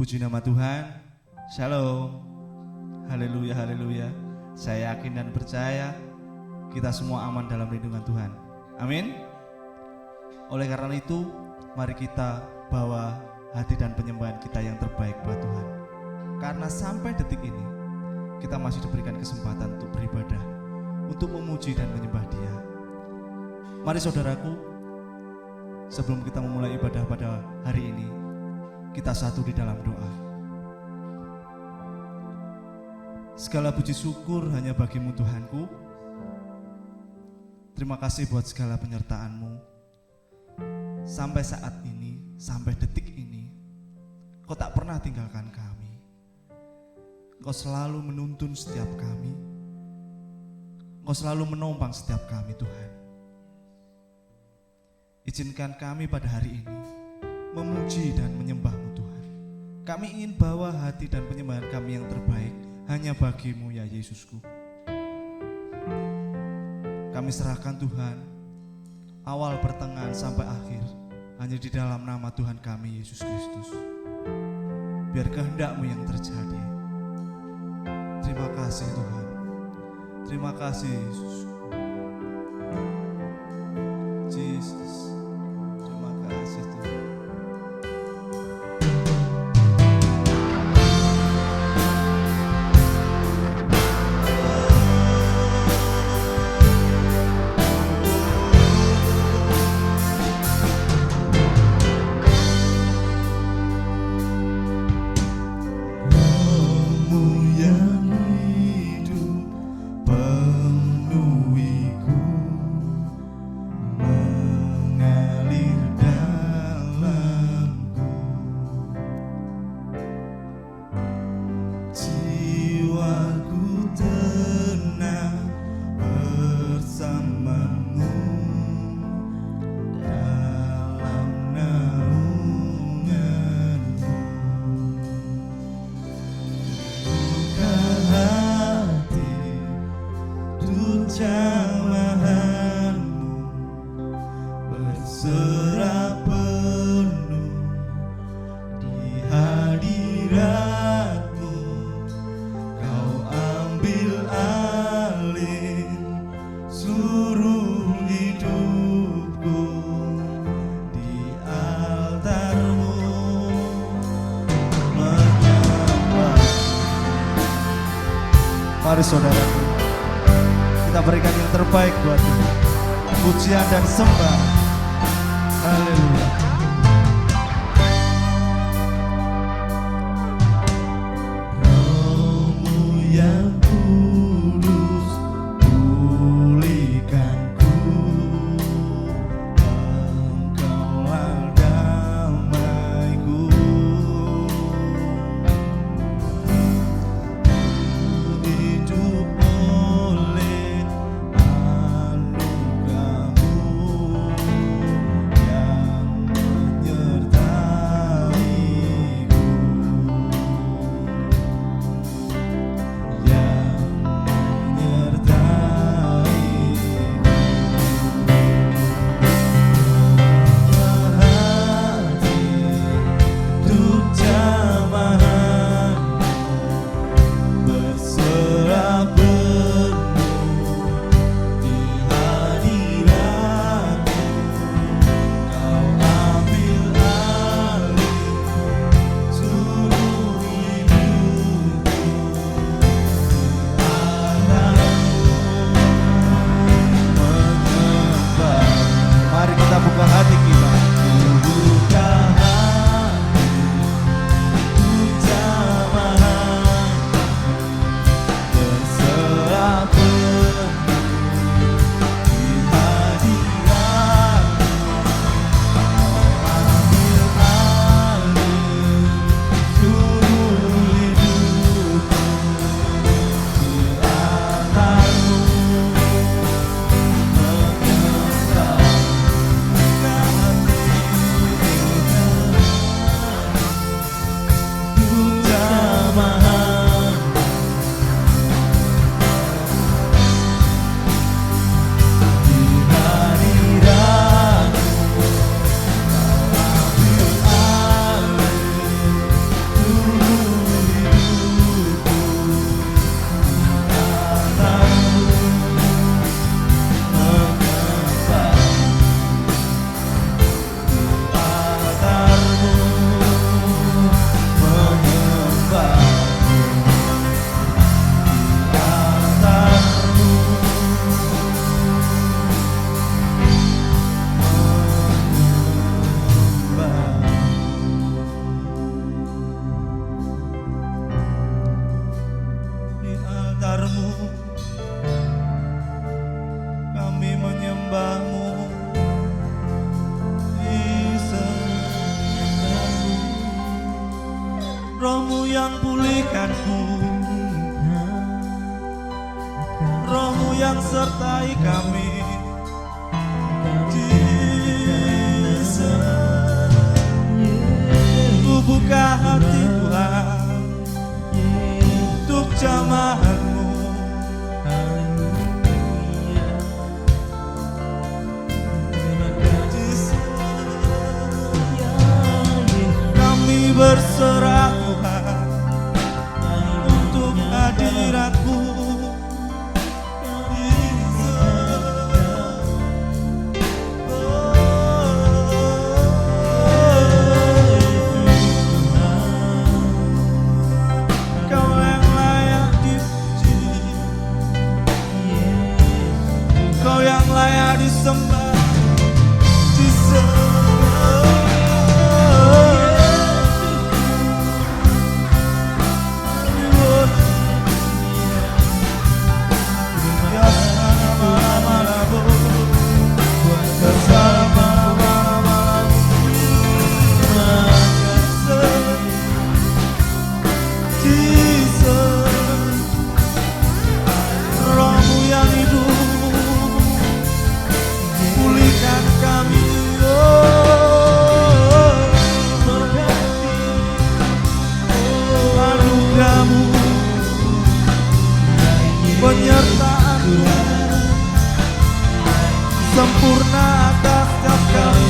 Puji nama Tuhan. Shalom. Haleluya, haleluya. Saya yakin dan percaya kita semua aman dalam lindungan Tuhan. Amin. Oleh karena itu, mari kita bawa hati dan penyembahan kita yang terbaik buat Tuhan. Karena sampai detik ini kita masih diberikan kesempatan untuk beribadah, untuk memuji dan menyembah Dia. Mari saudaraku, sebelum kita memulai ibadah pada hari ini, kita satu di dalam doa. Segala puji syukur hanya bagimu Tuhanku. Terima kasih buat segala penyertaan-Mu. Sampai saat ini, sampai detik ini, Kau tak pernah tinggalkan kami. Kau selalu menuntun setiap kami. Kau selalu menopang setiap kami Tuhan. Izinkan kami pada hari ini memuji dan menyembah-Mu Tuhan. Kami ingin bawa hati dan penyembahan kami yang terbaik hanya bagi-Mu ya Yesusku. Kami serahkan Tuhan, awal, pertengahan sampai akhir hanya di dalam nama Tuhan kami Yesus Kristus. Biar kehendak-Mu yang terjadi. Terima kasih Tuhan. Terima kasih Yesus. Yesus. Terima kasih Tuhan. Mari saudaraku, kita berikan yang terbaik buat Tuhan. Pujian dan sembah. Haleluya. Roh-Mu yang kudus, pulihkanku. Engkaulah damaiku. Yeah. besar-Mu, kami menyembah-Mu. Roh-Mu yang pulihkanku, Roh-Mu yang sertai kami. Ku buka hati Tuhan untuk jamahan-Mu. Kami berserah Tuhan untuk hadirat-Mu. Disembah, Roh-Mu yang hidup, pulihkan kami, anugerah-Mu, penyertaan-Mu sempurna atas setiap kami.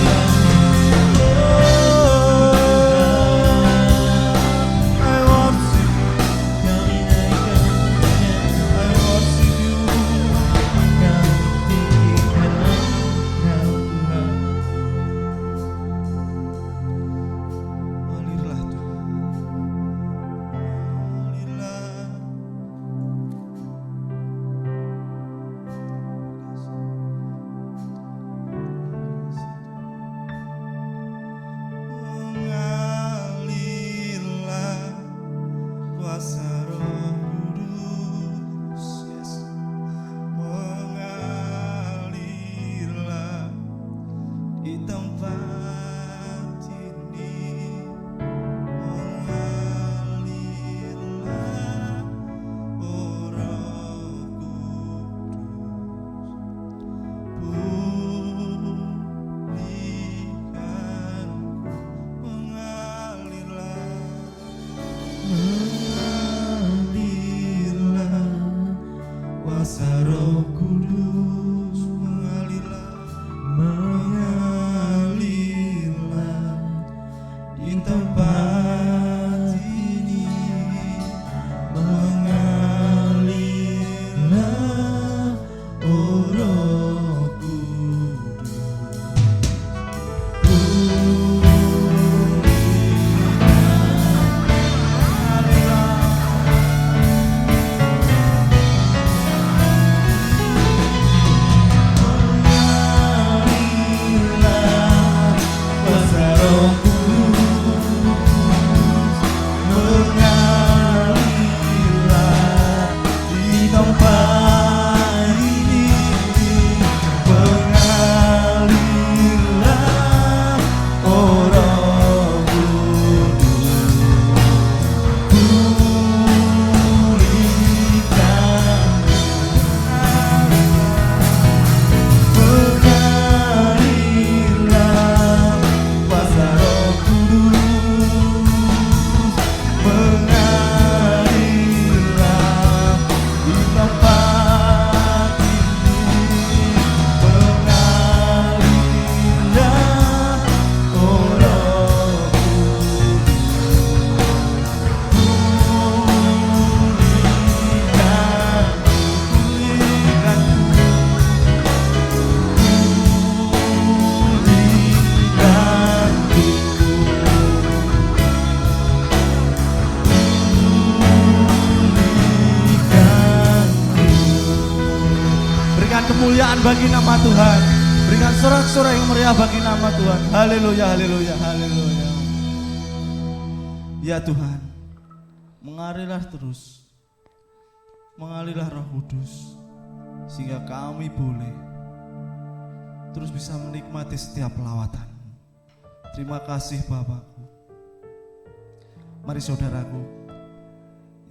Kemuliaan bagi nama Tuhan. Berikan sorak-sorai yang meriah bagi nama Tuhan. Haleluya, haleluya, haleluya. Ya Tuhan, mengarilah terus Mengalirlah Roh Kudus sehingga kami boleh terus bisa menikmati setiap lawatan. Terima kasih Bapakku. Mari saudaraku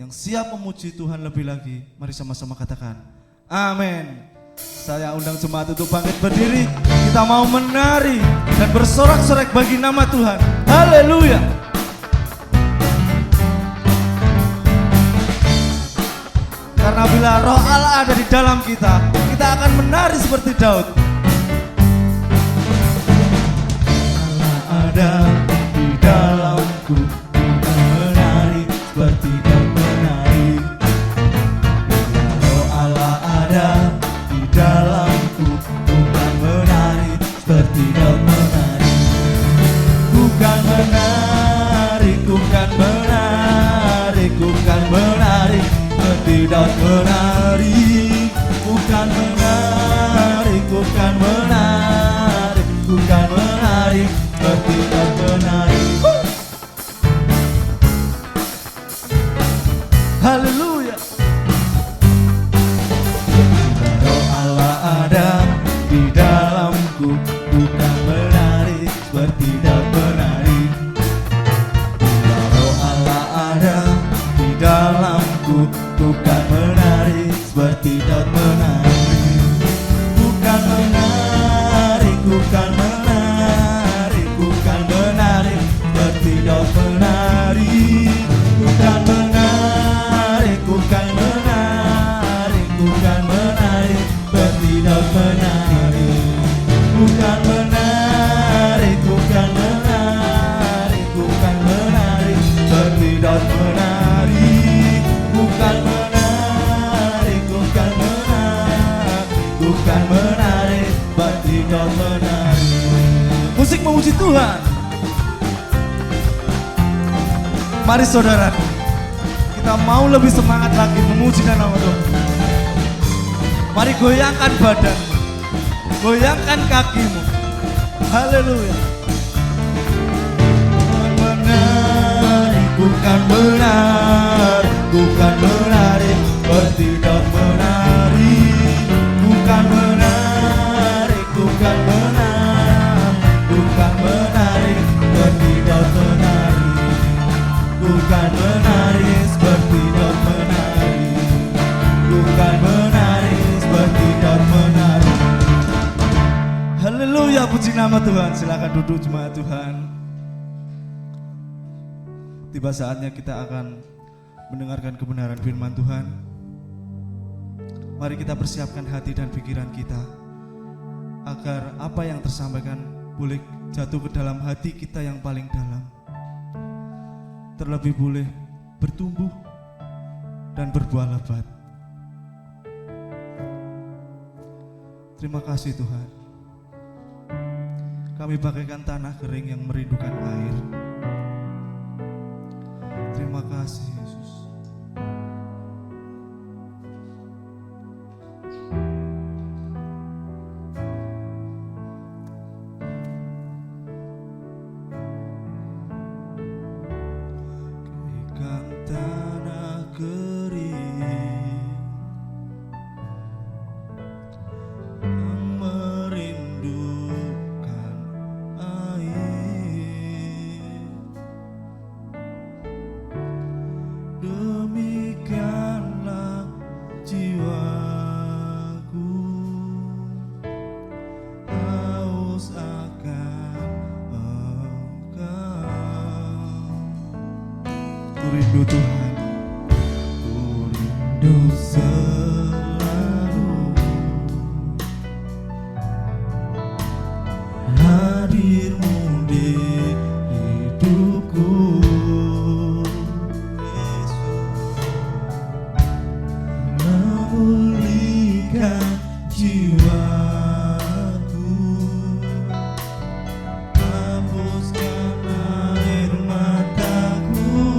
yang siap memuji Tuhan lebih lagi, mari sama-sama katakan amin. Saya undang jemaat untuk bangkit berdiri. Kita mau menari dan bersorak-sorak bagi nama Tuhan. Haleluya. Karena bila Roh Allah ada di dalam kita, kita akan menari seperti Daud. Allah ada di dalamku, bukan menari seperti Daud menari. Bila Roh Allah ada di dalamku, bukan menari seperti Daud menari. Bukan menari, bukan menari, bukan menari seperti Daud menari. Bukan menari, bukan menari, bukan menari seperti Daud menari. Haleluya. Roh Allah ada di dalamku, bukan menari seperti Daud menari. Roh Allah ada di dalamku, bukan menari seperti Daud menari. Bukan menari, bukan menari, bukan menari seperti Daud menari. Bukan menari, bukan menari, bukan menari seperti Daud menari. Bukan menari, bukan menari, bukan menari seperti Daud menari. Bukan menari, bukan menari, bukan menari seperti Daud menari. Musik memuji Tuhan. Mari saudara, kita mau lebih semangat lagi memuji nama Tuhan. Mari goyangkan badanmu, goyangkan kakimu. Haleluya. Menari, bukan menari, bukan menari seperti Daud menari. Bukan menari, bukan menari, bukan menari seperti Daud menari. Bukan menari seperti Daud menari. Bukan menari seperti Daud menari. Haleluya, puji nama Tuhan. Silakan duduk jemaat Tuhan. Tiba saatnya kita akan mendengarkan kebenaran firman Tuhan. Mari kita persiapkan hati dan pikiran kita agar apa yang tersampaikan boleh jatuh ke dalam hati kita yang paling dalam. Terlebih boleh bertumbuh dan berbuah lebat. Terima kasih Tuhan. Kami bagaikan tanah kering yang merindukan air. Terima kasih Yesus. Bagaikan tanah kering yang merindukan air. Demikianlah jiwaku, haus akan Engkau. Ku rindu Tuhan, ku rindu selalu hadir-Mu di hidupku. Memulihkan jiwaku, hapuskan air mataku,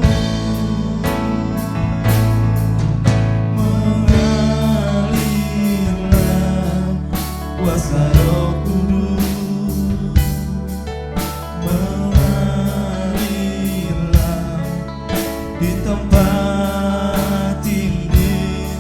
mengalirlah kuasa Roh Kudus, mengalirlah di tempat ini.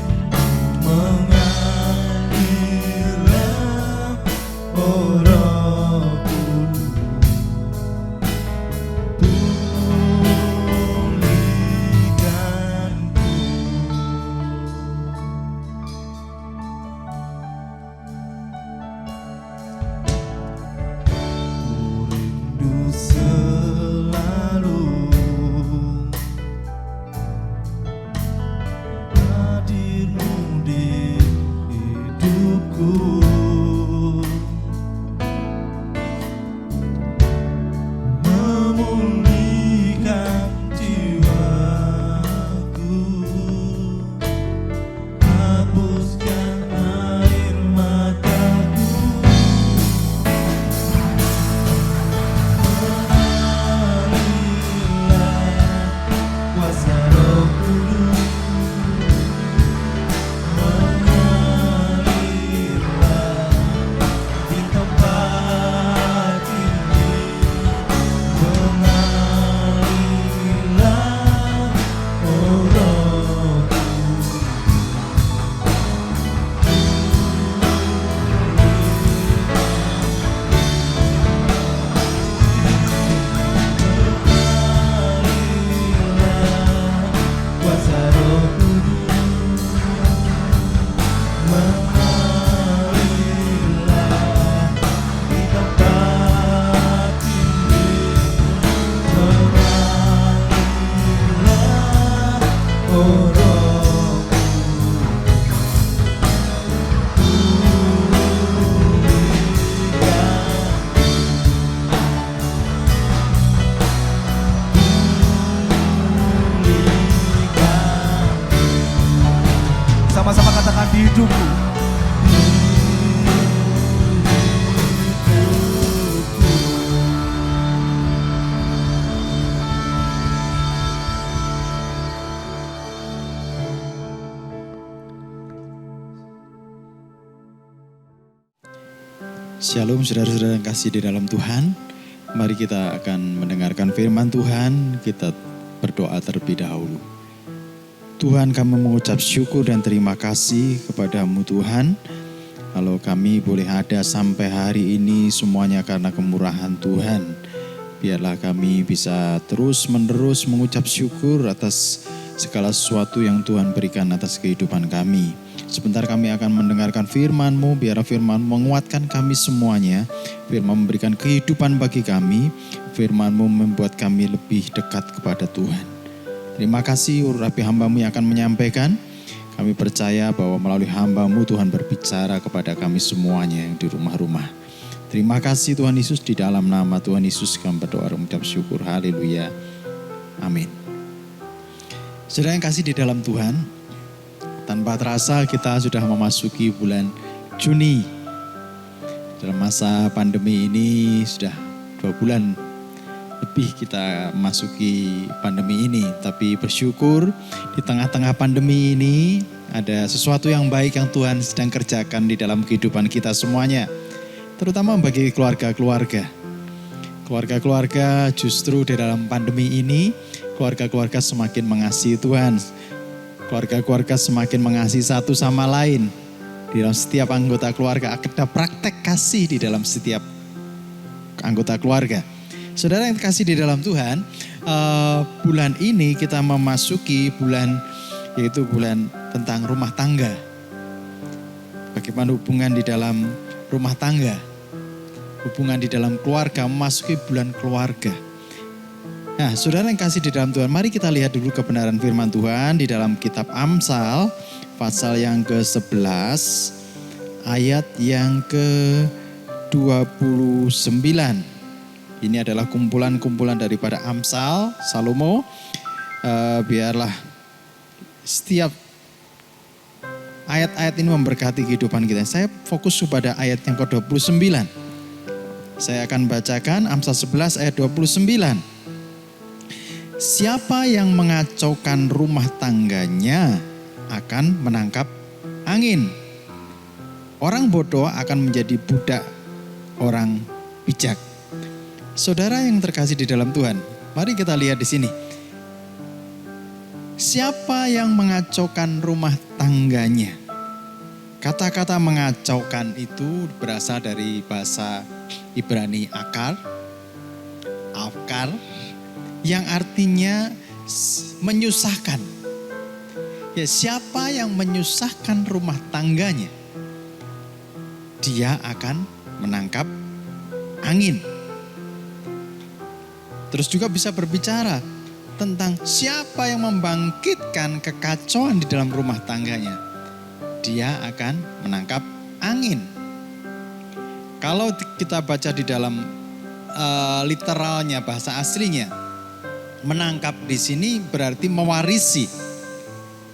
hidupku. Shalom saudara-saudara yang kasih di dalam Tuhan. Mari kita akan mendengarkan firman Tuhan. Kita berdoa terlebih dahulu. Tuhan, kami mengucap syukur dan terima kasih kepadamu Tuhan. Kalau kami boleh ada sampai hari ini semuanya karena kemurahan Tuhan. Biarlah kami bisa terus-menerus mengucap syukur atas segala sesuatu yang Tuhan berikan atas kehidupan kami. Sebentar kami akan mendengarkan firman-Mu, biarlah firman menguatkan kami semuanya. Firman memberikan kehidupan bagi kami, firman-Mu membuat kami lebih dekat kepada Tuhan. Terima kasih urapi hamba-Mu yang akan menyampaikan. Kami percaya bahwa melalui hamba-Mu Tuhan berbicara kepada kami semuanya yang di rumah-rumah. Terima kasih Tuhan Yesus, di dalam nama Tuhan Yesus kami berdoa dan mengucap syukur. Haleluya. Amin. Saudara yang kasih di dalam Tuhan, tanpa terasa kita sudah memasuki bulan Juni. Dalam masa pandemi ini sudah 2 bulan lebih kita memasuki pandemi ini. Tapi bersyukur di tengah-tengah pandemi ini ada sesuatu yang baik yang Tuhan sedang kerjakan di dalam kehidupan kita semuanya. Terutama bagi keluarga-keluarga. Keluarga-keluarga justru di dalam pandemi ini, keluarga-keluarga semakin mengasihi Tuhan. Keluarga-keluarga semakin mengasihi satu sama lain. Di dalam setiap anggota keluarga ada praktek kasih di dalam setiap anggota keluarga. Saudara yang kasih di dalam Tuhan, bulan ini kita memasuki bulan, yaitu bulan tentang rumah tangga. Bagaimana hubungan di dalam rumah tangga, hubungan di dalam keluarga, memasuki bulan keluarga. Nah, saudara yang kasih di dalam Tuhan, mari kita lihat dulu kebenaran firman Tuhan di dalam kitab Amsal, pasal yang ke-11, ayat yang ke-29. Ini adalah kumpulan-kumpulan daripada Amsal, Salomo. Biarlah setiap ayat-ayat ini memberkati kehidupan kita. Saya fokus kepada ayat yang ke-29. Saya akan bacakan Amsal 11 ayat 29. Siapa yang mengacaukan rumah tangganya akan menangkap angin. Orang bodoh akan menjadi budak orang bijak. Saudara yang terkasih di dalam Tuhan, mari kita lihat di sini. Siapa yang mengacaukan rumah tangganya? Kata-kata mengacaukan itu berasal dari bahasa Ibrani akar, yang artinya menyusahkan. Ya, siapa yang menyusahkan rumah tangganya, dia akan menangkap angin. Terus juga bisa berbicara tentang siapa yang membangkitkan kekacauan di dalam rumah tangganya, dia akan menangkap angin. Kalau kita baca di dalam literalnya, bahasa aslinya, menangkap di sini berarti mewarisi.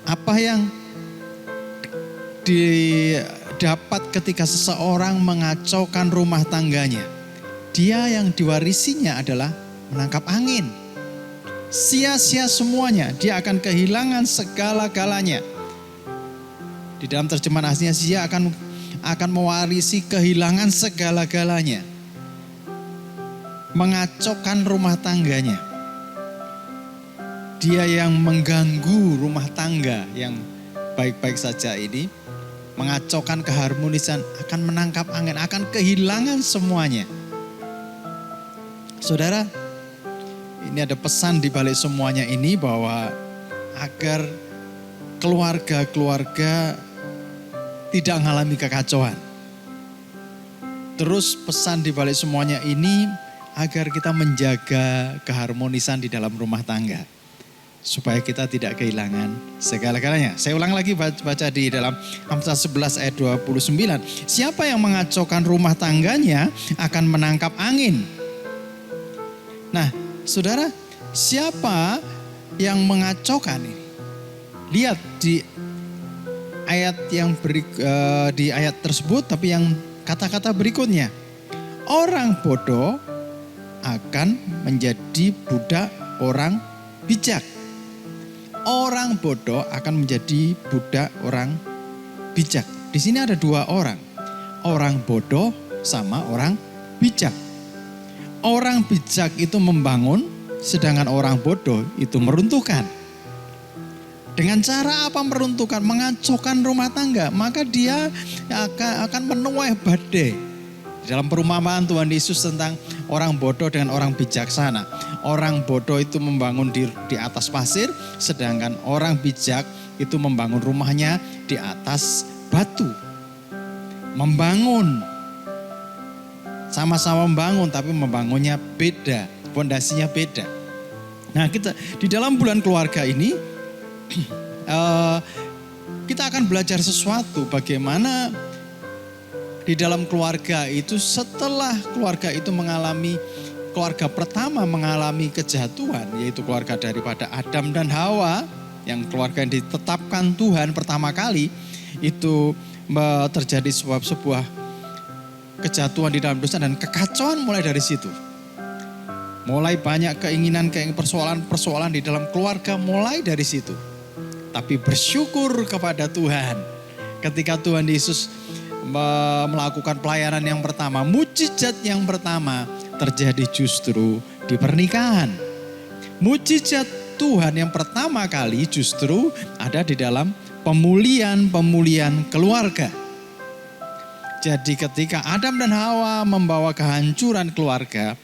Apa yang didapat ketika seseorang mengacaukan rumah tangganya, dia yang diwarisinya adalah menangkap angin. Sia-sia semuanya, dia akan kehilangan segala-galanya. Di dalam terjemahan aslinya, dia akan mewarisi kehilangan segala-galanya. Mengacaukan rumah tangganya. Dia yang mengganggu rumah tangga yang baik-baik saja ini, mengacaukan keharmonisan, akan menangkap angin, akan kehilangan semuanya. Saudara, ini ada pesan di balik semuanya ini bahwa agar keluarga-keluarga tidak mengalami kekacauan. Terus pesan di balik semuanya ini agar kita menjaga keharmonisan di dalam rumah tangga. Supaya kita tidak kehilangan segala-galanya. Saya ulang lagi baca di dalam Amsal 11 ayat 29. Siapa yang mengacaukan rumah tangganya akan menangkap angin. Nah, saudara, siapa yang mengacaukan ini? Lihat di ayat yang di ayat tersebut, tapi yang kata-kata berikutnya. Orang bodoh akan menjadi budak orang bijak. Orang bodoh akan menjadi budak orang bijak. Di sini ada dua orang. Orang bodoh sama orang bijak. Orang bijak itu membangun, sedangkan orang bodoh itu meruntuhkan. Dengan cara apa meruntuhkan? Mengacaukan rumah tangga. Maka dia akan menuai badai. Dalam perumpamaan Tuhan Yesus tentang orang bodoh dengan orang bijaksana. Orang bodoh itu membangun di atas pasir, sedangkan orang bijak itu membangun rumahnya di atas batu. Membangun. Sama-sama membangun, tapi membangunnya beda. Pondasinya beda. Nah, kita di dalam bulan keluarga ini, kita akan belajar sesuatu bagaimana di dalam keluarga itu, setelah keluarga itu keluarga pertama mengalami kejatuhan, yaitu keluarga daripada Adam dan Hawa, yang keluarga yang ditetapkan Tuhan pertama kali, itu terjadi sebuah kejatuhan di dalam dosa dan kekacauan mulai dari situ. Mulai banyak keinginan persoalan di dalam keluarga mulai dari situ. Tapi bersyukur kepada Tuhan ketika Tuhan Yesus melakukan pelayanan yang pertama, mujizat yang pertama terjadi justru di pernikahan. Mujizat Tuhan yang pertama kali justru ada di dalam pemulihan keluarga. Jadi ketika Adam dan Hawa membawa kehancuran keluarga,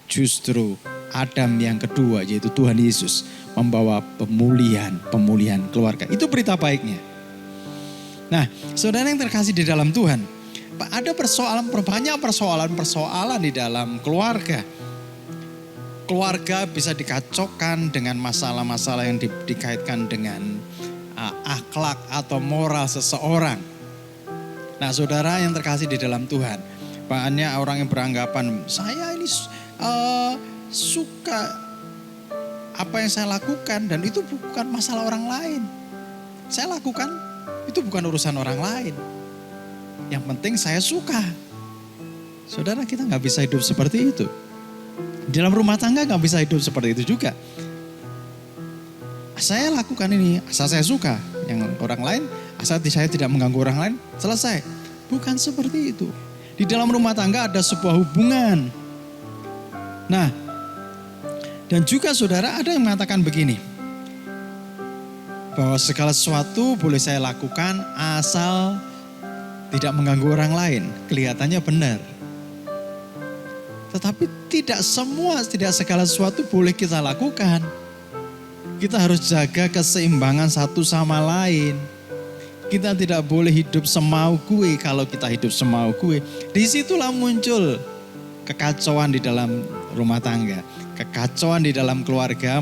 justru Adam yang kedua yaitu Tuhan Yesus membawa pemulihan keluarga. Itu berita baiknya. Nah, saudara yang terkasih di dalam Tuhan, ada banyak persoalan di dalam keluarga. Keluarga bisa dikacaukan dengan masalah-masalah yang dikaitkan dengan akhlak atau moral seseorang. Nah, saudara yang terkasih di dalam Tuhan, banyak orang yang beranggapan saya ini suka apa yang saya lakukan dan itu bukan masalah orang lain. Saya lakukan itu bukan urusan orang lain. Yang penting saya suka. Saudara, kita gak bisa hidup seperti itu. Di dalam rumah tangga gak bisa hidup seperti itu juga. Saya lakukan ini asal saya suka. Yang orang lain asal saya tidak mengganggu orang lain, selesai. Bukan seperti itu. Di dalam rumah tangga ada sebuah hubungan. Nah, dan juga saudara ada yang mengatakan begini. Bahwa segala sesuatu boleh saya lakukan asal tidak mengganggu orang lain. Kelihatannya benar. Tetapi tidak segala sesuatu boleh kita lakukan. Kita harus jaga keseimbangan satu sama lain. Kita tidak boleh hidup semau gue. Kalau kita hidup semau gue, disitulah muncul kekacauan di dalam rumah tangga. Kekacauan di dalam keluarga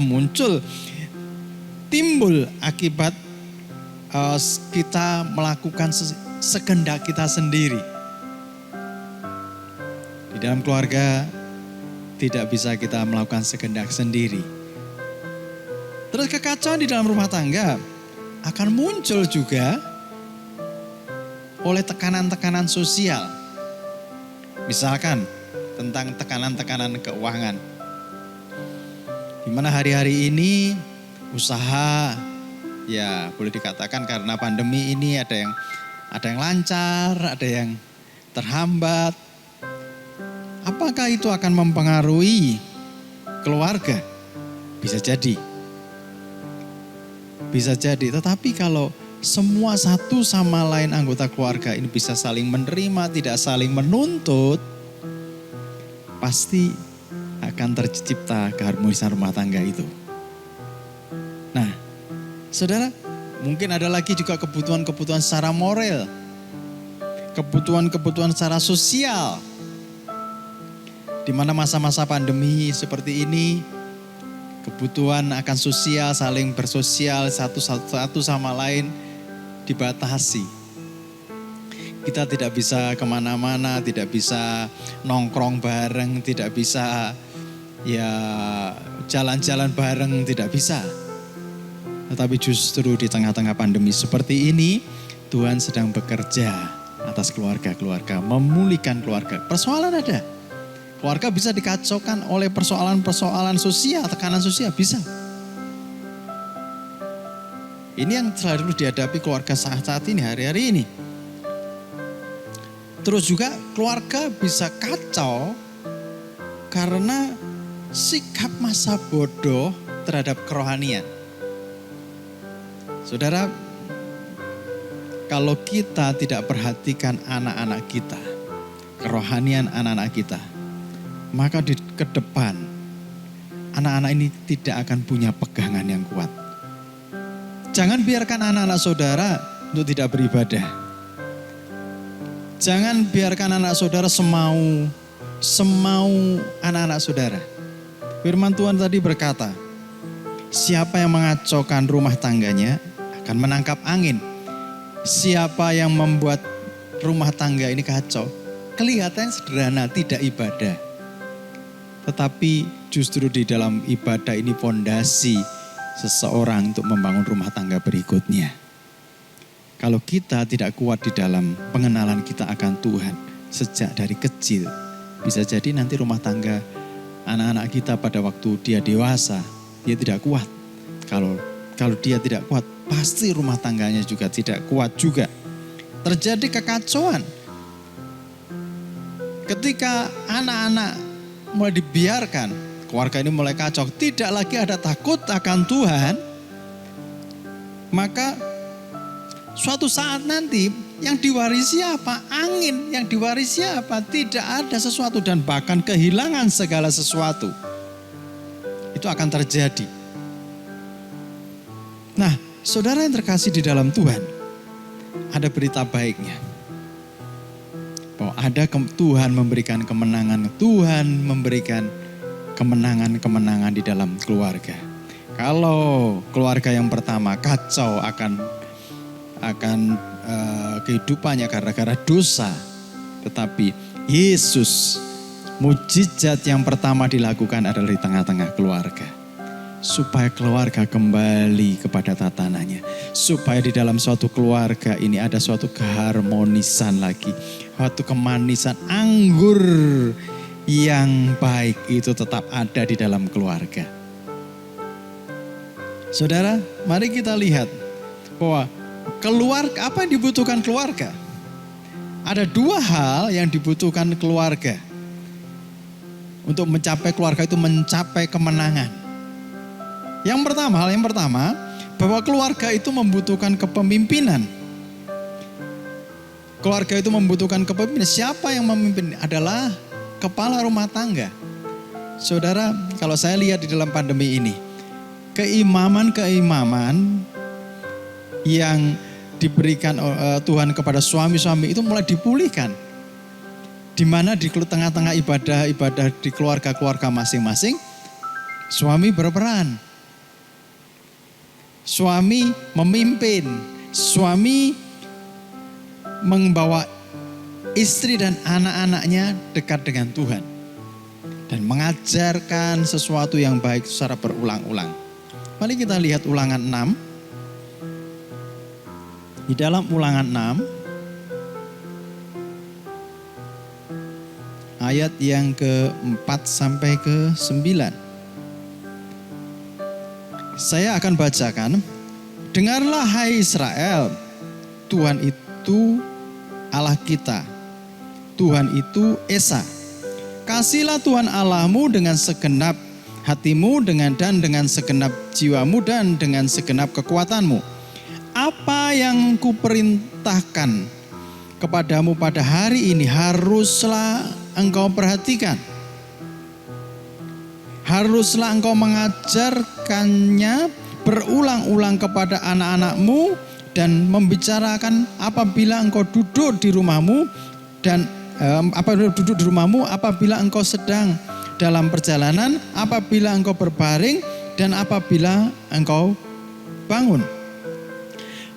timbul akibat kita melakukan sekehendak kita sendiri. Di dalam keluarga tidak bisa kita melakukan sekehendak sendiri. Terus kekacauan di dalam rumah tangga akan muncul juga oleh tekanan-tekanan sosial. Misalkan tentang tekanan-tekanan keuangan. Di mana hari-hari ini usaha, ya boleh dikatakan karena pandemi ini ada yang lancar, ada yang terhambat. Apakah itu akan mempengaruhi keluarga? Bisa jadi. Tetapi kalau semua satu sama lain anggota keluarga ini bisa saling menerima, tidak saling menuntut, pasti akan tercipta keharmonisan rumah tangga itu. Nah, saudara, mungkin ada lagi juga kebutuhan-kebutuhan secara moral, kebutuhan-kebutuhan secara sosial. Di mana masa-masa pandemi seperti ini, kebutuhan akan sosial, saling bersosial satu sama lain dibatasi. Kita tidak bisa kemana-mana, tidak bisa nongkrong bareng, tidak bisa jalan-jalan bareng, tidak bisa. Tetapi justru di tengah-tengah pandemi seperti ini, Tuhan sedang bekerja atas keluarga-keluarga, memulihkan keluarga. Persoalan ada. Keluarga bisa dikacaukan oleh persoalan-persoalan sosial, tekanan sosial, bisa. Ini yang selalu dihadapi keluarga saat ini, hari-hari ini. Terus juga keluarga bisa kacau karena sikap masa bodoh terhadap kerohanian. Saudara, kalau kita tidak perhatikan anak-anak kita, kerohanian anak-anak kita, maka ke depan anak-anak ini tidak akan punya pegangan yang kuat. Jangan biarkan anak-anak saudara untuk tidak beribadah. Jangan biarkan anak saudara semau anak-anak saudara. Firman Tuhan tadi berkata, siapa yang mengacaukan rumah tangganya akan menangkap angin. Siapa yang membuat rumah tangga ini kacau, kelihatan sederhana, tidak ibadah. Tetapi justru di dalam ibadah ini fondasi seseorang untuk membangun rumah tangga berikutnya. Kalau kita tidak kuat di dalam pengenalan kita akan Tuhan sejak dari kecil, bisa jadi nanti rumah tangga anak-anak kita pada waktu dia dewasa, dia tidak kuat. Kalau dia tidak kuat, pasti rumah tangganya juga tidak kuat juga. Terjadi kekacauan. Ketika anak-anak mulai dibiarkan, keluarga ini mulai kacau, tidak lagi ada takut akan Tuhan, maka suatu saat nanti yang diwarisi apa? Angin. Yang diwarisi apa? Tidak ada sesuatu dan bahkan kehilangan segala sesuatu. Itu akan terjadi. Nah, saudara yang terkasih di dalam Tuhan, ada berita baiknya. Bahwa ada Tuhan memberikan kemenangan. Tuhan memberikan kemenangan-kemenangan di dalam keluarga. Kalau keluarga yang pertama kacau akan kehidupannya gara-gara dosa. Tetapi Yesus, mujizat yang pertama dilakukan adalah di tengah-tengah keluarga. Supaya keluarga kembali kepada tatanannya. Supaya di dalam suatu keluarga ini ada suatu keharmonisan lagi. Suatu kemanisan anggur yang baik itu tetap ada di dalam keluarga. Saudara, mari kita lihat bahwa keluarga, apa yang dibutuhkan keluarga? Ada dua hal yang dibutuhkan keluarga. Untuk mencapai keluarga itu mencapai kemenangan. Hal yang pertama, bahwa keluarga itu membutuhkan kepemimpinan. Keluarga itu membutuhkan kepemimpinan. Siapa yang memimpin? Adalah kepala rumah tangga. Saudara, kalau saya lihat di dalam pandemi ini, keimaman yang diberikan Tuhan kepada suami-suami itu mulai dipulihkan. Di mana di tengah-tengah ibadah di keluarga-keluarga masing-masing, suami berperan. Suami memimpin, suami membawa istri dan anak-anaknya dekat dengan Tuhan. Dan mengajarkan sesuatu yang baik secara berulang-ulang. Mari kita lihat Ulangan 6. Di dalam Ulangan 6 ayat yang ke-4 sampai ke-9. Saya akan bacakan. Dengarlah hai Israel, Tuhan itu Allah kita. Tuhan itu Esa. Kasihlah Tuhan Allahmu dengan segenap hatimu dengan segenap jiwamu dan dengan segenap kekuatanmu. Apa yang kuperintahkan kepadamu pada hari ini haruslah engkau perhatikan. Haruslah engkau mengajarkannya berulang-ulang kepada anak-anakmu dan membicarakan apabila engkau duduk di rumahmu dan apabila engkau sedang dalam perjalanan, apabila engkau berbaring dan apabila engkau bangun.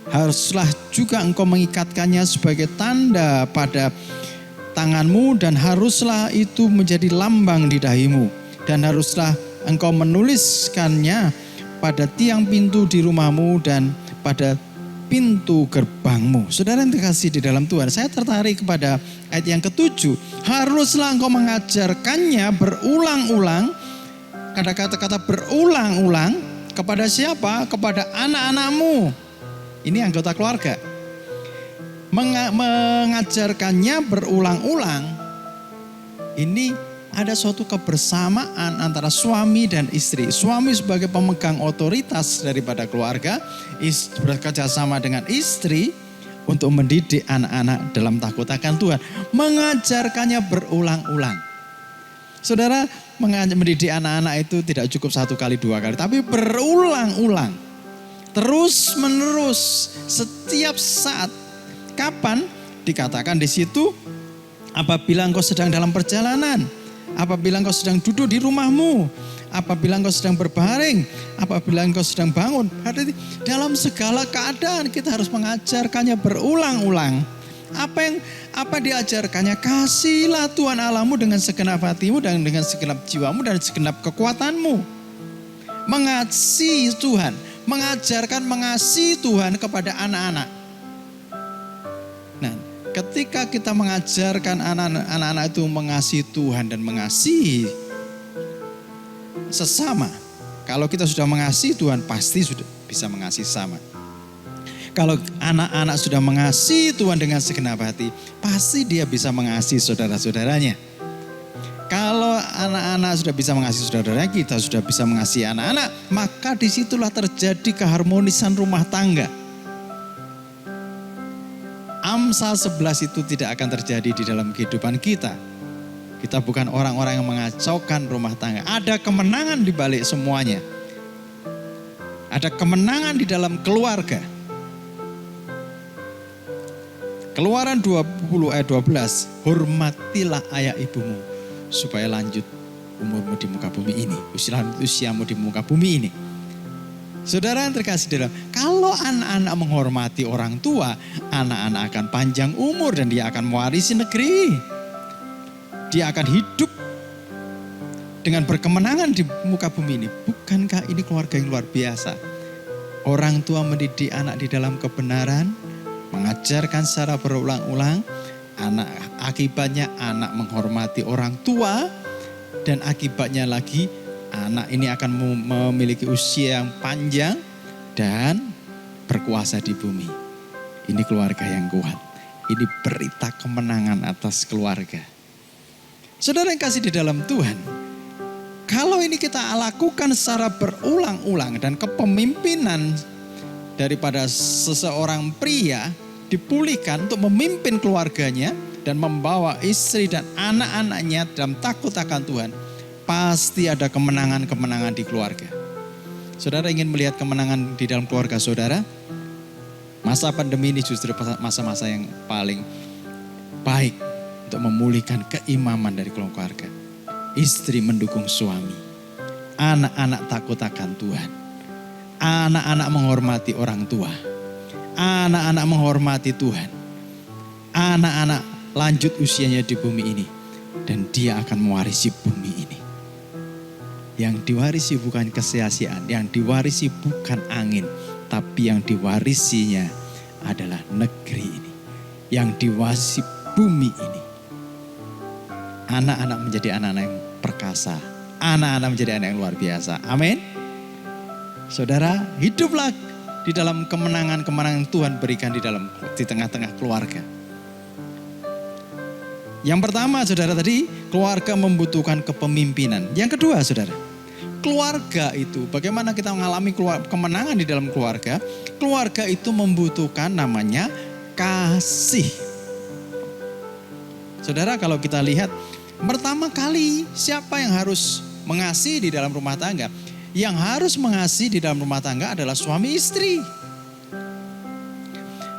Haruslah juga engkau mengikatkannya sebagai tanda pada tanganmu dan haruslah itu menjadi lambang di dahimu. Dan haruslah engkau menuliskannya pada tiang pintu di rumahmu dan pada pintu gerbangmu. Saudara yang terkasih di dalam Tuhan, saya tertarik kepada ayat yang ke-7. Haruslah engkau mengajarkannya berulang-ulang. Kata-kata berulang-ulang kepada siapa? Kepada anak-anakmu. Ini anggota keluarga. Mengajarkannya berulang-ulang. Ini ada suatu kebersamaan antara suami dan istri. Suami sebagai pemegang otoritas daripada keluarga, bekerja sama dengan istri untuk mendidik anak-anak dalam takut akan Tuhan. Mengajarkannya berulang-ulang. Saudara, mendidik anak-anak itu tidak cukup 1 kali 2 kali, tapi berulang-ulang. Terus menerus, setiap saat. Kapan? Dikatakan di situ, apabila engkau sedang dalam perjalanan, apabila engkau sedang duduk di rumahmu, apabila engkau sedang berbaring, apabila engkau sedang bangun. Berarti dalam segala keadaan kita harus mengajarkannya berulang-ulang. Apa diajarkannya? Kasihilah Tuhan Allahmu dengan segenap hatimu dan dengan segenap jiwamu dan segenap kekuatanmu. Mengasihi Tuhan, mengajarkan mengasihi Tuhan kepada anak-anak. Nah, ketika kita mengajarkan anak-anak itu mengasihi Tuhan dan mengasihi sesama. Kalau kita sudah mengasihi Tuhan, pasti sudah bisa mengasihi sesama. Kalau anak-anak sudah mengasihi Tuhan dengan segenap hati, pasti dia bisa mengasihi saudara-saudaranya. Kalau anak-anak sudah bisa mengasihi saudara-saudaranya, kita sudah bisa mengasihi anak-anak, maka disitulah terjadi keharmonisan rumah tangga. Amsal 11 itu tidak akan terjadi di dalam kehidupan kita. Kita bukan orang-orang yang mengacaukan rumah tangga. Ada kemenangan di balik semuanya. Ada kemenangan di dalam keluarga. Keluaran 20 ayat 12. Hormatilah ayah ibumu supaya lanjut umurmu di muka bumi ini. Usiamu di muka bumi ini. Saudara yang terkasih dalam, kalau anak-anak menghormati orang tua, anak-anak akan panjang umur dan dia akan mewarisi negeri. Dia akan hidup dengan berkemenangan di muka bumi ini. Bukankah ini keluarga yang luar biasa? Orang tua mendidik anak di dalam kebenaran, mengajarkan secara berulang-ulang, akibatnya anak menghormati orang tua, dan akibatnya lagi anak ini akan memiliki usia yang panjang dan berkuasa di bumi. Ini keluarga yang kuat. Ini berita kemenangan atas keluarga. Saudara yang kasih di dalam Tuhan, kalau ini kita lakukan secara berulang-ulang dan kepemimpinan daripada seseorang pria dipulihkan untuk memimpin keluarganya dan membawa istri dan anak-anaknya dalam takut akan Tuhan, pasti ada kemenangan-kemenangan di keluarga. Saudara ingin melihat kemenangan di dalam keluarga saudara? Masa pandemi ini justru masa-masa yang paling baik untuk memulihkan keimaman dari keluarga. Istri mendukung suami. Anak-anak takut akan Tuhan. Anak-anak menghormati orang tua. Anak-anak menghormati Tuhan. Anak-anak lanjut usianya di bumi ini. Dan dia akan mewarisi bumi ini. Yang diwarisi bukan kesia-siaan, yang diwarisi bukan angin, tapi yang diwarisinya adalah negeri ini. Yang diwarisi bumi ini. Anak-anak menjadi anak-anak yang perkasa. Anak-anak menjadi anak yang luar biasa. Amin. Saudara, hiduplah di dalam kemenangan-kemenangan Tuhan berikan di tengah-tengah keluarga. Yang pertama, saudara, tadi keluarga membutuhkan kepemimpinan. Yang kedua, saudara, keluarga itu, bagaimana kita mengalami kemenangan di dalam keluarga? Keluarga itu membutuhkan namanya kasih. Saudara, kalau kita lihat, pertama kali siapa yang harus mengasihi di dalam rumah tangga? Yang harus mengasihi di dalam rumah tangga adalah suami istri.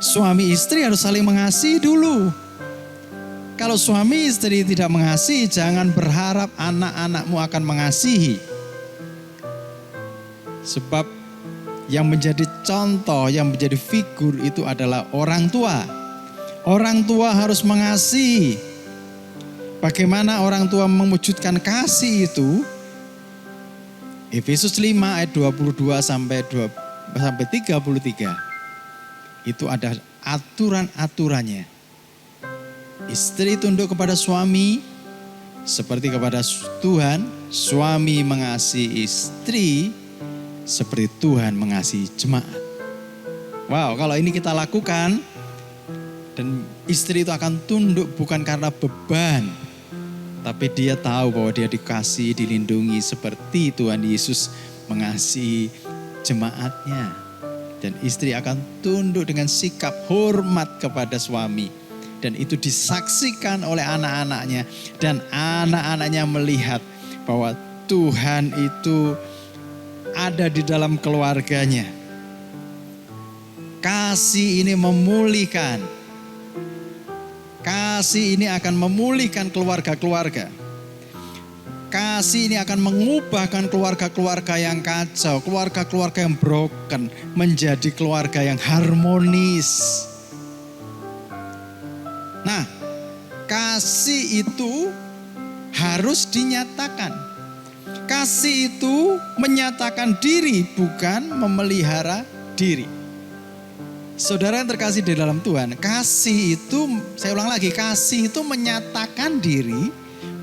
Suami istri harus saling mengasihi dulu. Kalau suami istri tidak mengasihi, jangan berharap anak-anakmu akan mengasihi. Sebab yang menjadi contoh, yang menjadi figur itu adalah orang tua. Orang tua harus mengasihi. Bagaimana orang tua mewujudkan kasih itu? Efesus 5 ayat 22 sampai 33. Itu ada aturan-aturannya. Istri tunduk kepada suami seperti kepada Tuhan. Suami mengasihi istri seperti Tuhan mengasihi jemaat. Wow, kalau ini kita lakukan, dan istri itu akan tunduk bukan karena beban, tapi dia tahu bahwa dia dikasihi, dilindungi seperti Tuhan Yesus mengasihi jemaatnya. Dan istri akan tunduk dengan sikap hormat kepada suami. Dan itu disaksikan oleh anak-anaknya. Dan anak-anaknya melihat bahwa Tuhan itu ada di dalam keluarganya. Kasih ini memulihkan. Kasih ini akan memulihkan keluarga-keluarga. Kasih ini akan mengubahkan keluarga-keluarga yang kacau, keluarga-keluarga yang broken menjadi keluarga yang harmonis. Nah, kasih itu harus dinyatakan. Kasih itu menyatakan diri, bukan memelihara diri. Saudara yang terkasih di dalam Tuhan, kasih itu, saya ulang lagi, kasih itu menyatakan diri,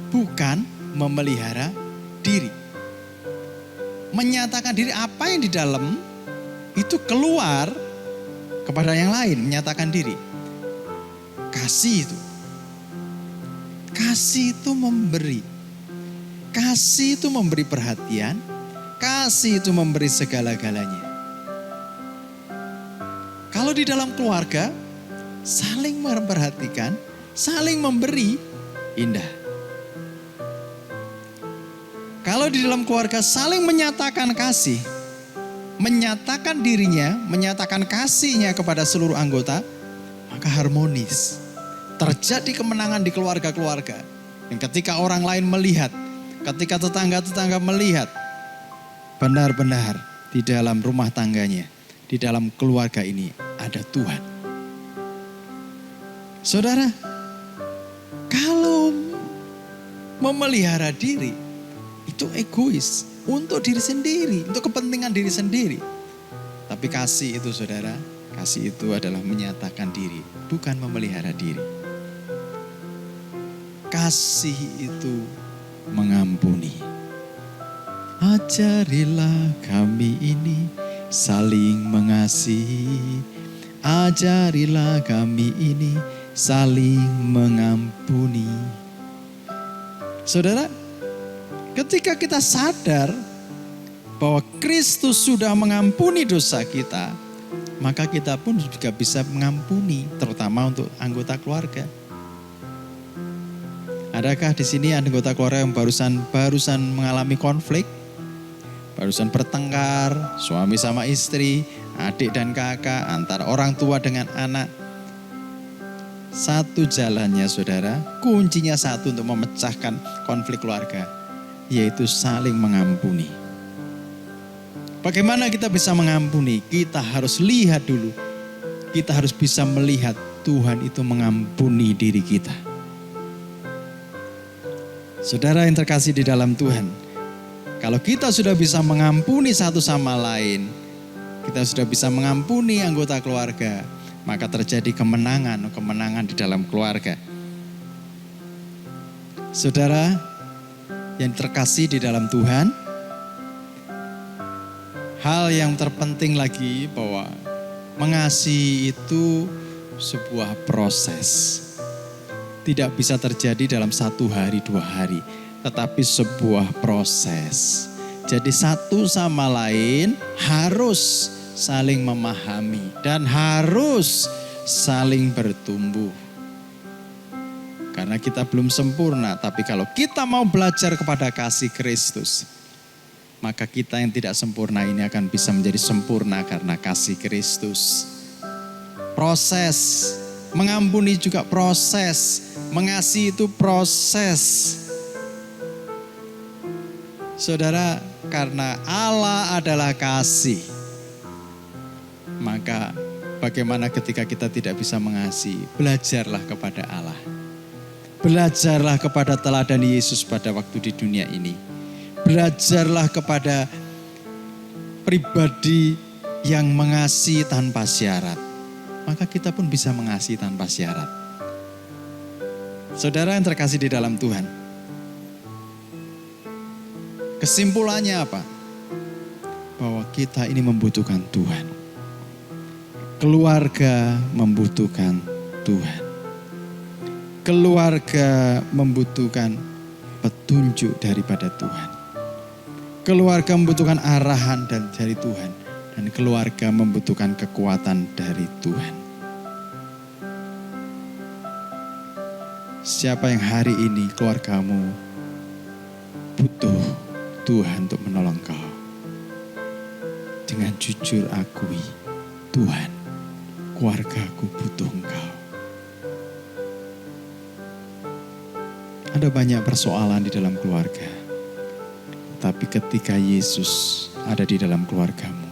bukan memelihara diri. Menyatakan diri, apa yang di dalam itu keluar kepada yang lain, menyatakan diri. Kasih itu. Kasih itu memberi. Kasih itu memberi perhatian. Kasih itu memberi segala-galanya. Kalau di dalam keluarga, saling memperhatikan, saling memberi, indah. Kalau di dalam keluarga saling menyatakan kasih, menyatakan dirinya, menyatakan kasihnya kepada seluruh anggota, maka harmonis. Terjadi kemenangan di keluarga-keluarga. Dan ketika orang lain melihat, ketika tetangga-tetangga melihat, benar-benar di dalam rumah tangganya, di dalam keluarga ini ada Tuhan. Saudara, kalau memelihara diri, itu egois, untuk diri sendiri, untuk kepentingan diri sendiri. Tapi kasih itu saudara, kasih itu adalah menyatakan diri, bukan memelihara diri. Kasih itu mengampuni. Ajarilah kami ini saling mengasihi. Ajarilah kami ini saling mengampuni. Saudara, ketika kita sadar bahwa Kristus sudah mengampuni dosa kita, maka kita pun juga bisa mengampuni, terutama untuk anggota keluarga. Adakah di sini anggota keluarga yang barusan mengalami konflik, barusan bertengkar, suami sama istri, adik dan kakak, antara orang tua dengan anak? Satu jalannya saudara, kuncinya satu untuk memecahkan konflik keluarga, yaitu saling mengampuni. Bagaimana kita bisa mengampuni? Kita harus lihat dulu. Kita harus bisa melihat Tuhan itu mengampuni diri kita. Saudara yang terkasih di dalam Tuhan, kalau kita sudah bisa mengampuni satu sama lain, kita sudah bisa mengampuni anggota keluarga, maka terjadi kemenangan di dalam keluarga. Saudara yang terkasih di dalam Tuhan, hal yang terpenting lagi bahwa mengasihi itu sebuah proses. Tidak bisa terjadi dalam 1 hari, 2 hari, tetapi sebuah proses. Jadi satu sama lain harus saling memahami dan harus saling bertumbuh. Karena kita belum sempurna, tapi kalau kita mau belajar kepada kasih Kristus, maka kita yang tidak sempurna ini akan bisa menjadi sempurna karena kasih Kristus. Proses, mengampuni juga proses, mengasihi itu proses. Saudara, karena Allah adalah kasih, maka bagaimana ketika kita tidak bisa mengasihi? Belajarlah kepada Allah. Belajarlah kepada teladan Yesus pada waktu di dunia ini. Belajarlah kepada pribadi yang mengasihi tanpa syarat. maka kita pun bisa mengasihi tanpa syarat. Saudara yang terkasih di dalam Tuhan, kesimpulannya apa? Bahwa kita ini membutuhkan Tuhan. Keluarga membutuhkan Tuhan. Keluarga membutuhkan petunjuk daripada Tuhan. Keluarga membutuhkan arahan dari Tuhan. Dan keluarga membutuhkan kekuatan dari Tuhan. Siapa yang hari ini keluargamu butuh Tuhan untuk menolong kau? Dengan jujur akui, Tuhan, keluargaku butuh Engkau. Ada banyak persoalan di dalam keluarga. Tapi ketika Yesus ada di dalam keluargamu,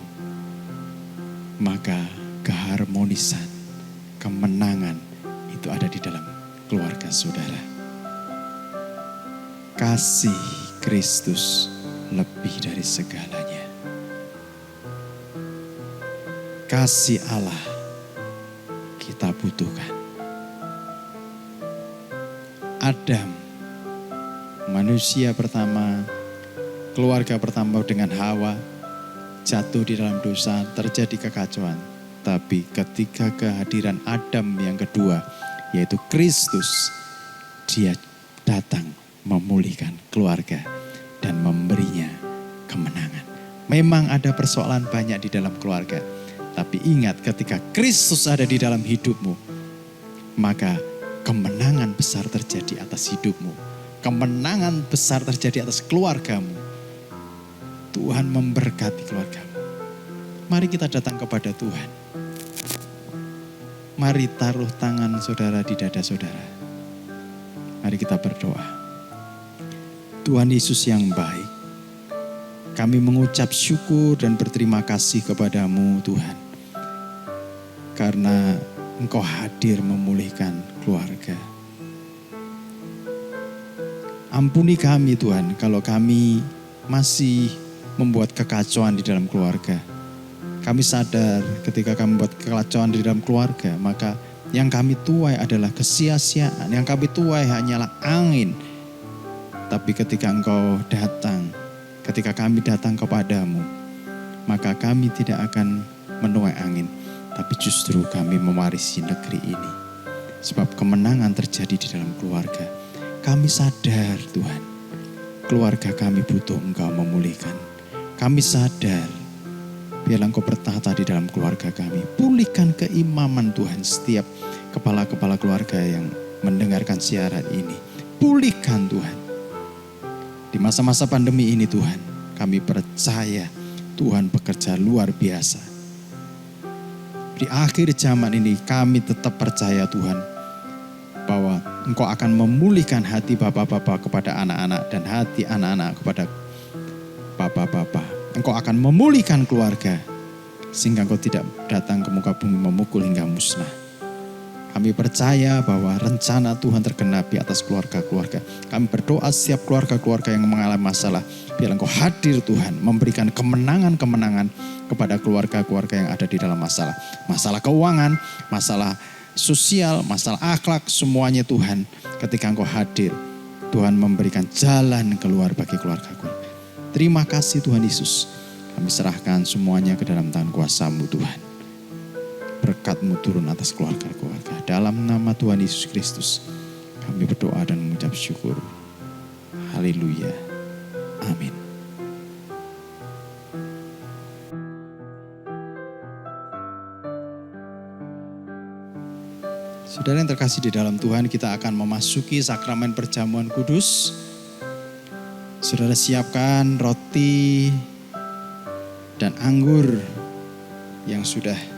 maka keharmonisan, kemenangan itu ada di dalam keluarga saudara. Kasih Kristus lebih dari segalanya. Kasih Allah kita butuhkan. Adam, manusia pertama, keluarga pertama dengan Hawa, jatuh di dalam dosa, terjadi kekacauan. Tapi ketika kehadiran Adam yang kedua, yaitu Kristus, dia datang memulihkan keluarga dan memberinya kemenangan. Memang ada persoalan banyak di dalam keluarga, tapi ingat ketika Kristus ada di dalam hidupmu, maka kemenangan besar terjadi atas hidupmu. Kemenangan besar terjadi atas keluargamu. Tuhan memberkati keluargamu. Mari kita datang kepada Tuhan. Mari taruh tangan saudara di dada saudara. Mari kita berdoa. Tuhan Yesus yang baik, kami mengucap syukur dan berterima kasih kepadamu Tuhan. Karena Engkau hadir memulihkan keluarga. Ampuni kami Tuhan kalau kami masih membuat kekacauan di dalam keluarga. Kami sadar ketika kami membuat kekacauan di dalam keluarga, maka yang kami tuai adalah kesia-siaan. Yang kami tuai hanyalah angin. Tapi ketika Engkau datang, ketika kami datang kepadamu, maka kami tidak akan menuai angin. Tapi justru kami mewarisi negeri ini. Sebab kemenangan terjadi di dalam keluarga. Kami sadar Tuhan, keluarga kami butuh Engkau memulihkan. Kami sadar, biarlah Engkau bertata di dalam keluarga kami. Pulihkan keimaman Tuhan setiap kepala-kepala keluarga yang mendengarkan siaran ini. Pulihkan Tuhan. Di masa-masa pandemi ini Tuhan, kami percaya Tuhan bekerja luar biasa. Di akhir zaman ini kami tetap percaya Tuhan, bahwa Engkau akan memulihkan hati bapak-bapak kepada anak-anak dan hati anak-anak kepada bapak-bapak. Engkau akan memulihkan keluarga sehingga Engkau tidak datang ke muka bumi memukul hingga musnah. Kami percaya bahwa rencana Tuhan tergenapi atas keluarga-keluarga. Kami berdoa setiap keluarga-keluarga yang mengalami masalah, biar Engkau hadir Tuhan, memberikan kemenangan-kemenangan kepada keluarga-keluarga yang ada di dalam masalah. Masalah keuangan, masalah sosial, masalah akhlak, semuanya Tuhan. Ketika Engkau hadir, Tuhan memberikan jalan keluar bagi keluarga-keluarga. Terima kasih Tuhan Yesus. Kami serahkan semuanya ke dalam tangan kuasa-Mu Tuhan. Berkat-Mu turun atas keluarga-keluarga. Dalam nama Tuhan Yesus Kristus, kami berdoa dan mengucap syukur. Haleluya. Amin. Saudara yang terkasih di dalam Tuhan, kita akan memasuki sakramen perjamuan kudus. Saudara siapkan roti dan anggur yang sudah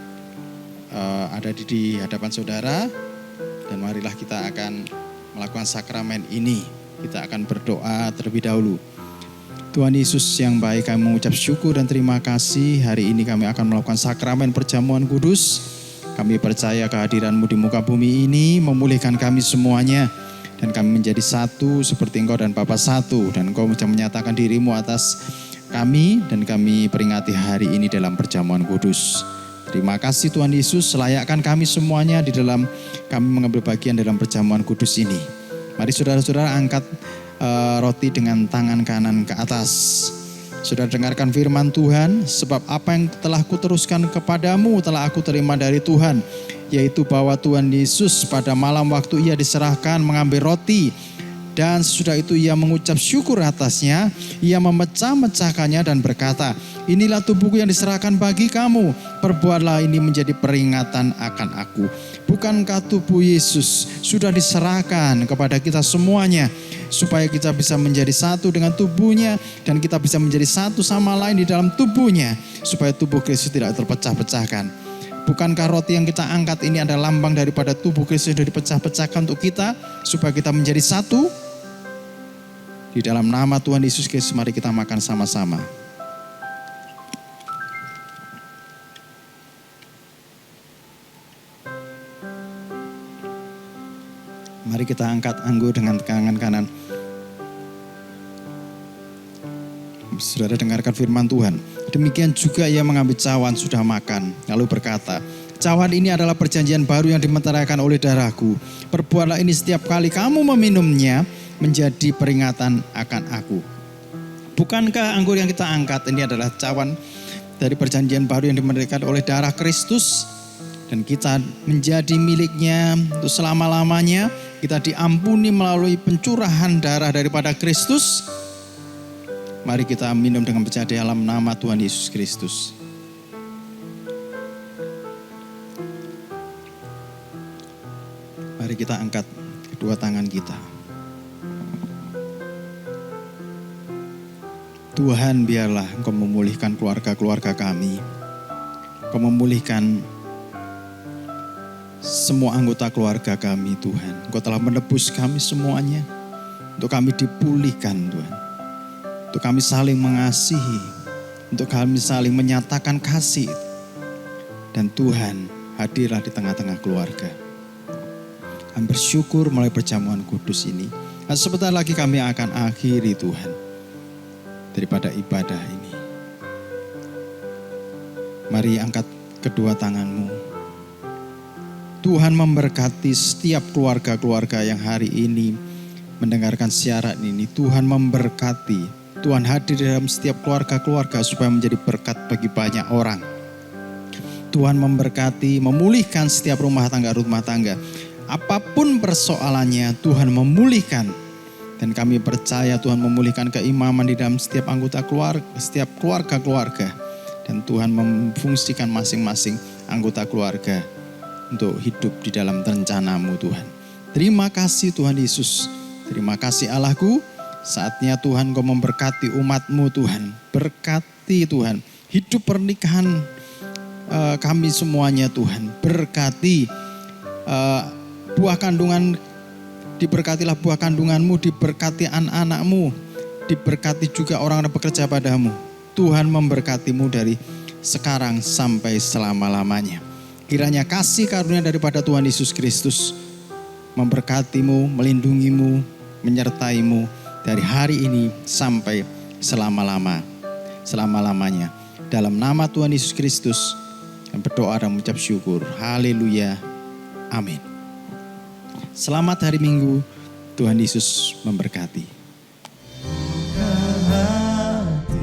ada di hadapan saudara. Dan marilah kita akan melakukan sakramen ini. Kita akan berdoa terlebih dahulu. Tuhan Yesus yang baik, kami mengucap syukur dan terima kasih. Hari ini kami akan melakukan sakramen perjamuan kudus. Kami percaya kehadiran-Mu di muka bumi ini memulihkan kami semuanya. Dan kami menjadi satu seperti Engkau dan Bapa satu. Dan Engkau menyatakan diri-Mu atas kami. Dan kami peringati hari ini dalam perjamuan kudus. Terima kasih Tuhan Yesus, layakkan kami semuanya di dalam kami mengambil bagian dalam perjamuan kudus ini. Mari saudara-saudara angkat roti dengan tangan kanan ke atas. Saudara dengarkan firman Tuhan, sebab apa yang telah kuteruskan kepadamu telah aku terima dari Tuhan, yaitu bahwa Tuhan Yesus pada malam waktu ia diserahkan mengambil roti, dan sesudah itu ia mengucap syukur atasnya, ia memecah-mecahkannya dan berkata, inilah tubuhku yang diserahkan bagi kamu, perbuatlah ini menjadi peringatan akan aku. Bukankah tubuh Yesus sudah diserahkan kepada kita semuanya, supaya kita bisa menjadi satu dengan tubuhnya, dan kita bisa menjadi satu sama lain di dalam tubuhnya, supaya tubuh Kristus tidak terpecah-pecahkan. Bukankah roti yang kita angkat ini adalah lambang daripada tubuh Kristus yang sudah dipecah-pecahkan untuk kita, supaya kita menjadi satu? Di dalam nama Tuhan Yesus Kristus, mari kita makan sama-sama. Mari kita angkat anggur dengan tangan kanan. Saudara dengarkan firman Tuhan. Demikian juga ia mengambil cawan sudah makan, lalu berkata, cawan ini adalah perjanjian baru yang dimeteraikan oleh darahku. Perbuatlah ini setiap kali kamu meminumnya, menjadi peringatan akan aku. Bukankah anggur yang kita angkat ini adalah cawan dari perjanjian baru yang dimeteraikan oleh darah Kristus, dan kita menjadi miliknya untuk selama-lamanya. Kita diampuni melalui pencurahan darah daripada Kristus. Mari kita minum dengan percaya dalam nama Tuhan Yesus Kristus. Mari kita angkat kedua tangan kita. Tuhan, biarlah Engkau memulihkan keluarga-keluarga kami. Engkau memulihkan semua anggota keluarga kami, Tuhan. Engkau telah menebus kami semuanya. Untuk kami dipulihkan, Tuhan. Untuk kami saling mengasihi. Untuk kami saling menyatakan kasih. Dan Tuhan, hadirlah di tengah-tengah keluarga. Kami bersyukur melalui perjamuan kudus ini. Dan sebentar lagi kami akan akhiri, Tuhan, daripada ibadah ini. Mari angkat kedua tanganmu. Tuhan memberkati setiap keluarga-keluarga yang hari ini mendengarkan siaran ini. Tuhan memberkati. Tuhan hadir dalam setiap keluarga-keluarga supaya menjadi berkat bagi banyak orang. Tuhan memberkati, memulihkan setiap rumah tangga. Apapun persoalannya, Tuhan memulihkan. Dan kami percaya Tuhan memulihkan keimaman di dalam setiap anggota keluarga, setiap keluarga-keluarga. Dan Tuhan memfungsikan masing-masing anggota keluarga untuk hidup di dalam rencana-Mu, Tuhan. Terima kasih Tuhan Yesus. Terima kasih Allahku. Saatnya Tuhan Kau memberkati umat-Mu, Tuhan. Berkati Tuhan hidup pernikahan kami semuanya, Tuhan. Berkati buah kandungan. Diberkatilah buah kandungan-Mu, diberkati anak-anak-Mu, diberkati juga orang yang bekerja padamu. Tuhan memberkati-Mu dari sekarang sampai selama-lamanya. Kiranya kasih karunia daripada Tuhan Yesus Kristus memberkati-Mu, melindungi-Mu, menyertai-Mu dari hari ini sampai selama-lamanya. Dalam nama Tuhan Yesus Kristus, kami berdoa dan mengucap syukur. Haleluya. Amin. Selamat hari Minggu, Tuhan Yesus memberkati. Buka hati,